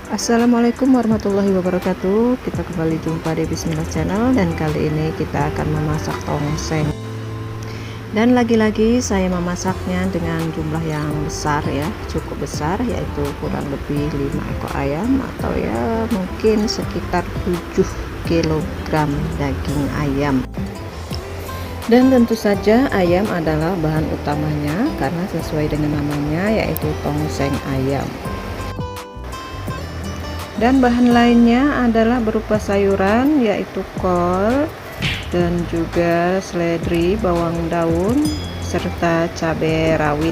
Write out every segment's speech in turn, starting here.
Assalamualaikum warahmatullahi wabarakatuh. Kita kembali jumpa di Bismillah Channel, dan kali ini kita akan memasak tongseng. Dan lagi-lagi saya memasaknya dengan jumlah yang besar ya, cukup besar, yaitu kurang lebih 5 ekor ayam, atau ya mungkin sekitar 7 kg daging ayam. Dan tentu saja ayam adalah bahan utamanya, karena sesuai dengan namanya yaitu tongseng ayam. Dan bahan lainnya adalah berupa sayuran, yaitu kol dan juga seledri, bawang daun, serta cabai rawit.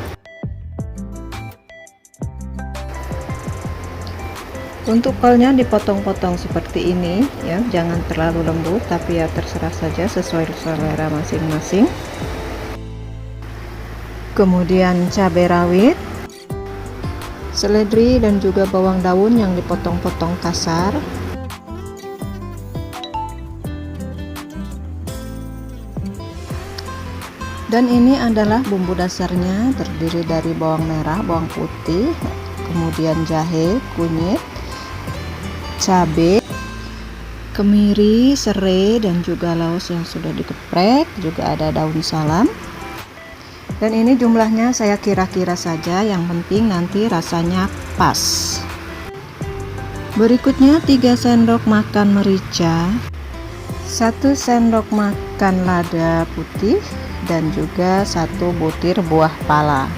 Untuk kolnya dipotong-potong seperti ini ya, jangan terlalu lembut, tapi ya terserah saja sesuai selera masing-masing. Kemudian cabai rawit, seledri, dan juga bawang daun yang dipotong-potong kasar. Dan ini adalah bumbu dasarnya, terdiri dari bawang merah, bawang putih, kemudian jahe, kunyit, cabai, kemiri, serai, dan juga laos yang sudah dikeprek, juga ada daun salam. Dan ini jumlahnya saya kira-kira saja, yang penting nanti rasanya pas. Berikutnya 3 sendok makan merica, 1 sendok makan lada putih, dan juga 1 butir buah pala,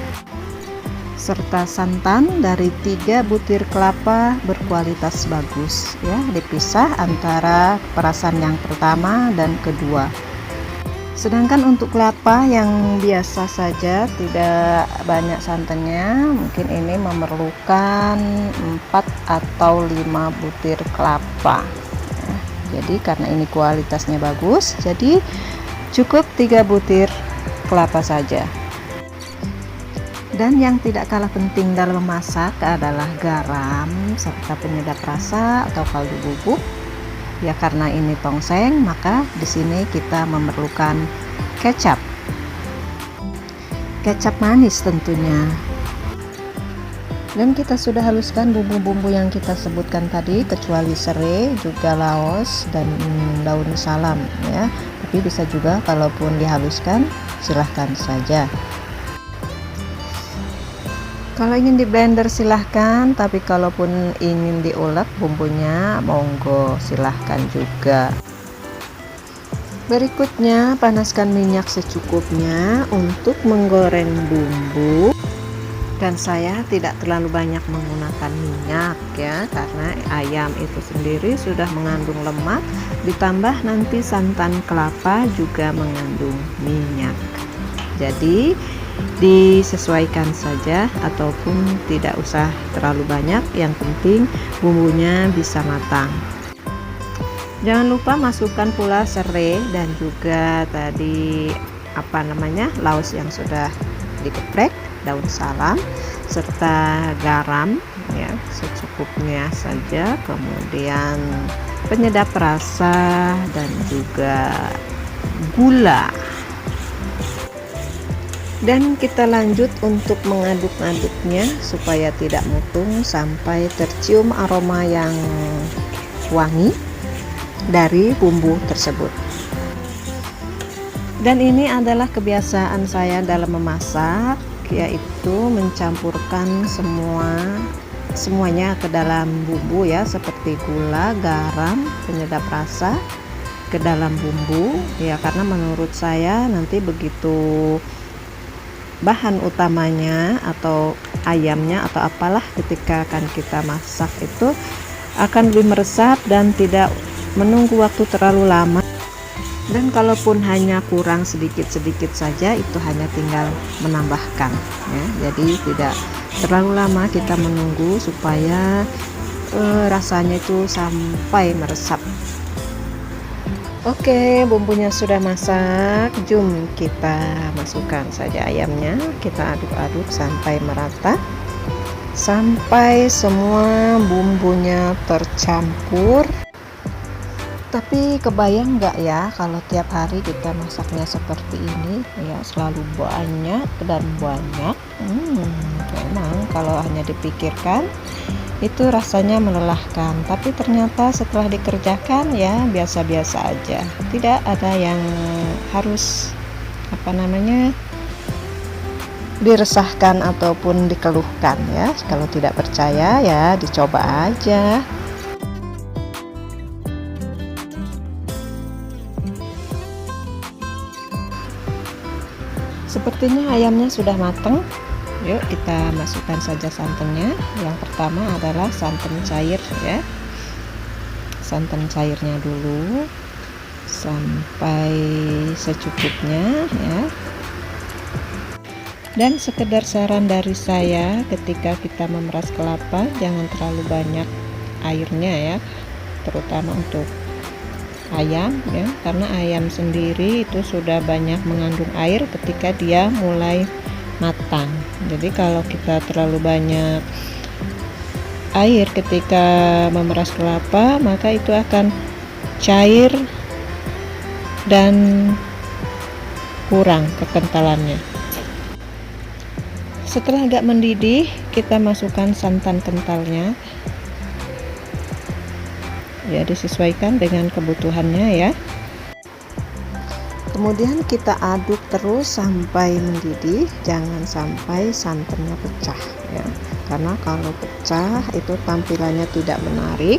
serta santan dari 3 butir kelapa berkualitas bagus ya, dipisah antara perasan yang pertama dan kedua. Sedangkan untuk kelapa yang biasa saja, tidak banyak santannya, mungkin ini memerlukan 4 atau 5 butir kelapa ya. Jadi karena ini kualitasnya bagus, jadi cukup 3 butir kelapa saja. Dan yang tidak kalah penting dalam memasak adalah garam serta penyedap rasa atau kaldu bubuk. Ya, karena ini tongseng, maka di sini kita memerlukan kecap. Kecap manis tentunya. Dan kita sudah haluskan bumbu-bumbu yang kita sebutkan tadi, kecuali serai, juga laos, dan daun salam ya. Tapi bisa juga kalaupun dihaluskan, silahkan saja. Kalau ingin di blender silahkan, tapi kalaupun ingin diulek bumbunya, monggo silahkan juga. Berikutnya panaskan minyak secukupnya untuk menggoreng bumbu. Dan saya tidak terlalu banyak menggunakan minyak ya, karena ayam itu sendiri sudah mengandung lemak, ditambah nanti santan kelapa juga mengandung minyak. Jadi disesuaikan saja, ataupun tidak usah terlalu banyak, yang penting bumbunya bisa matang. Jangan lupa masukkan pula serai dan juga tadi laos yang sudah dikeprek, daun salam, serta garam ya secukupnya saja, kemudian penyedap rasa dan juga gula. Dan kita lanjut untuk mengaduk-aduknya supaya tidak mutung sampai tercium aroma yang wangi dari bumbu tersebut. Dan ini adalah kebiasaan saya dalam memasak, yaitu mencampurkan semuanya ke dalam bumbu ya, seperti gula, garam, penyedap rasa ke dalam bumbu ya, karena menurut saya nanti begitu bahan utamanya atau ayamnya atau apalah ketika akan kita masak itu akan lebih meresap dan tidak menunggu waktu terlalu lama. Dan kalaupun hanya kurang sedikit-sedikit saja, itu hanya tinggal menambahkan ya. Jadi tidak terlalu lama kita menunggu supaya rasanya itu sampai meresap. Oke, bumbunya sudah masak, jom kita masukkan saja ayamnya. Kita aduk-aduk sampai merata, sampai semua bumbunya tercampur. Tapi kebayang nggak ya kalau tiap hari kita masaknya seperti ini ya, selalu banyak dan banyak. Memang kalau hanya dipikirkan itu rasanya melelahkan, tapi ternyata setelah dikerjakan ya biasa-biasa aja, tidak ada yang harus diresahkan ataupun dikeluhkan ya. Kalau tidak percaya ya dicoba aja. Sepertinya ayamnya sudah matang. Yuk kita masukkan saja santannya. Yang pertama adalah santan cair ya. Santan cairnya dulu sampai secukupnya ya. Dan sekedar saran dari saya, ketika kita memeras kelapa jangan terlalu banyak airnya ya, terutama untuk ayam ya, karena ayam sendiri itu sudah banyak mengandung air ketika dia mulai matang. Jadi kalau kita terlalu banyak air ketika memeras kelapa, maka itu akan cair dan kurang kekentalannya. Setelah agak mendidih, kita masukkan santan kentalnya ya, disesuaikan dengan kebutuhannya ya. Kemudian kita aduk terus sampai mendidih, jangan sampai santannya pecah ya, karena kalau pecah itu tampilannya tidak menarik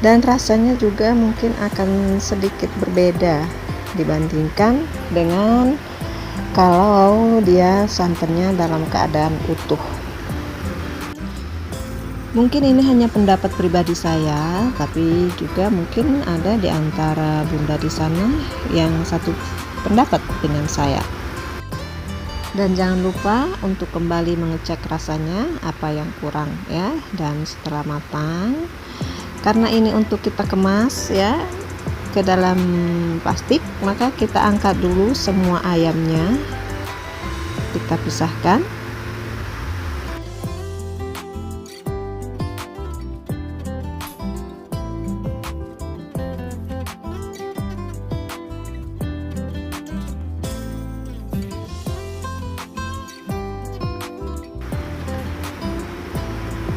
dan rasanya juga mungkin akan sedikit berbeda dibandingkan dengan kalau dia santannya dalam keadaan utuh. Mungkin ini hanya pendapat pribadi saya, tapi juga mungkin ada di antara bunda di sana yang satu pendapat dengan saya. Dan jangan lupa untuk kembali mengecek rasanya apa yang kurang ya. Dan setelah matang, karena ini untuk kita kemas ya ke dalam plastik, maka kita angkat dulu semua ayamnya, kita pisahkan.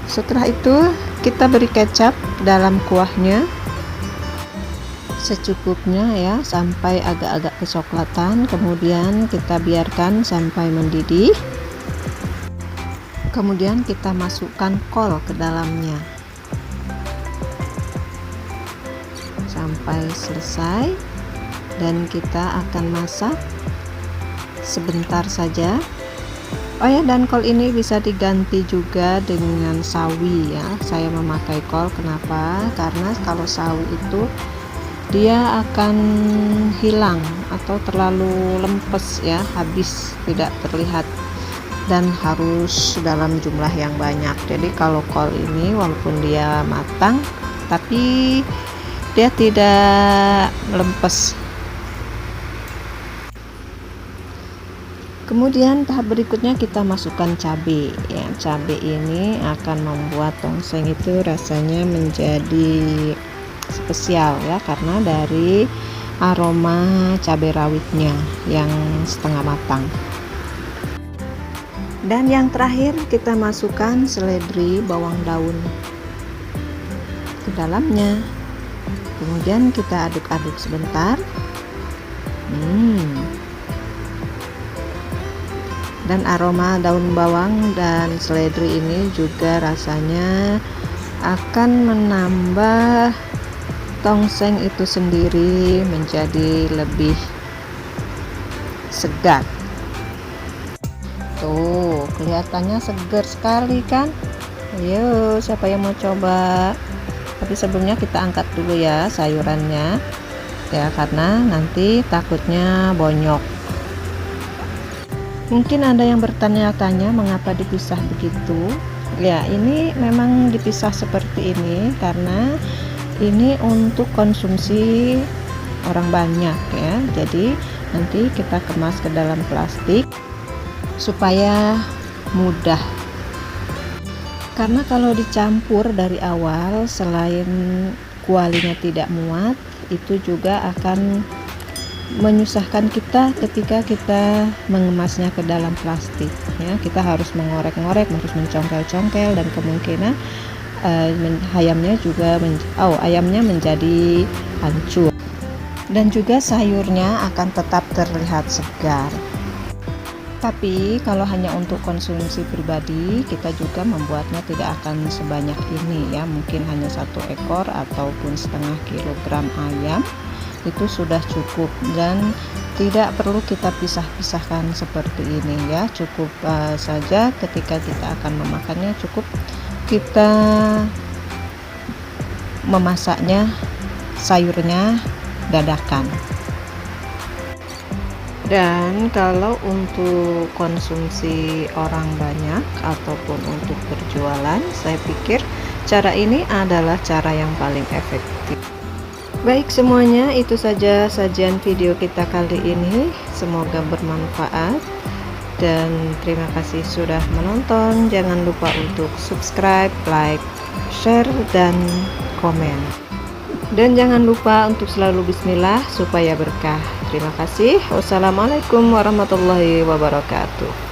Setelah itu kita beri kecap dalam kuahnya secukupnya ya, sampai agak-agak kecoklatan. Kemudian kita biarkan sampai mendidih. Kemudian kita masukkan kol ke dalamnya sampai selesai, dan kita akan masak sebentar saja. Oh ya, dan kol ini bisa diganti juga dengan sawi ya. Saya memakai kol, kenapa? Karena kalau sawi itu dia akan hilang atau terlalu lempes ya, habis, tidak terlihat, dan harus dalam jumlah yang banyak. Jadi kalau kol ini walaupun dia matang tapi dia tidak lempes. Kemudian tahap berikutnya kita masukkan cabai ya. Cabai ini akan membuat tongseng itu rasanya menjadi spesial ya, karena dari aroma cabai rawitnya yang setengah matang. Dan yang terakhir kita masukkan seledri bawang daun ke dalamnya. Kemudian kita aduk-aduk sebentar. Dan aroma daun bawang dan seledri ini juga rasanya akan menambah tongseng itu sendiri menjadi lebih segar. Tuh, kelihatannya segar sekali kan? Ayo, siapa yang mau coba? Tapi sebelumnya kita angkat dulu ya sayurannya ya, karena nanti takutnya bonyok. Mungkin ada yang bertanya-tanya mengapa dipisah begitu. Ya, ini memang dipisah seperti ini karena ini untuk konsumsi orang banyak ya. Jadi nanti kita kemas ke dalam plastik supaya mudah. Karena kalau dicampur dari awal, selain kualinya tidak muat, itu juga akan menyusahkan kita ketika kita mengemasnya ke dalam plastik ya. Kita harus mengorek-ngorek, harus mencongkel-congkel, dan kemungkinan ayamnya menjadi hancur, dan juga sayurnya akan tetap terlihat segar. Tapi kalau hanya untuk konsumsi pribadi, kita juga membuatnya tidak akan sebanyak ini ya, mungkin hanya 1 ekor ataupun setengah kilogram ayam itu sudah cukup, dan tidak perlu kita pisah-pisahkan seperti ini ya. Cukup saja ketika kita akan memakannya, cukup kita memasaknya sayurnya dadakan. Dan kalau untuk konsumsi orang banyak ataupun untuk berjualan, saya pikir cara ini adalah cara yang paling efektif. Baik semuanya, itu saja sajian video kita kali ini. Semoga bermanfaat, dan terima kasih sudah menonton. Jangan lupa untuk subscribe, like, share, dan komen. Dan jangan lupa untuk selalu bismillah supaya berkah. Terima kasih. Wassalamualaikum warahmatullahi wabarakatuh.